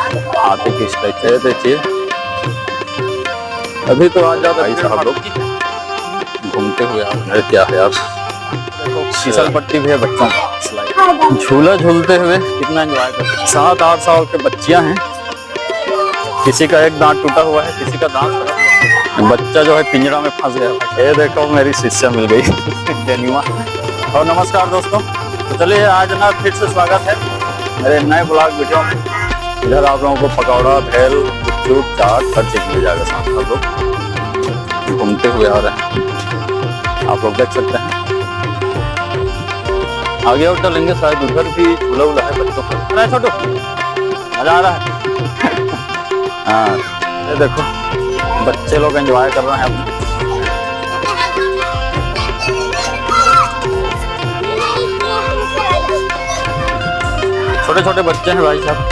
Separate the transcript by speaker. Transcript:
Speaker 1: हाथी की स्टैचू देखिए। अभी तो आ जाते भाई साहब लोग घूमते हुए यार, क्या है यार, फिसल पट्टी भी है बच्चों का, झूला झूलते हुए कितना एंजॉय करते हैं। 7-8 साल के बच्चियां हैं, किसी का एक दांत टूटा हुआ है, किसी का दांत खराब हुआ है। बच्चा जो है पिंजरा में फंस गया। ये देखो मेरी शिष्या मिल गई डेनिमा। और नमस्कार दोस्तों, तो चलिए आज ना फिर से स्वागत है मेरे नए ब्लॉग वीडियो में। इधर आप लोगों को पकौड़ा, भेल, गुपचुप, चाट हर चीज मिल जाएगा। साथ में लोग घूमते हुए आ रहे हैं, आप लोग देख सकते हैं। आगे और चलेंगे, शायद उधर भी झूला उला है बच्चों का। अरे छोटू मजा आ रहा है हाँ, ये देखो बच्चे लोग एंजॉय कर रहे हैं। छोटे छोटे बच्चे हैं भाई साहब।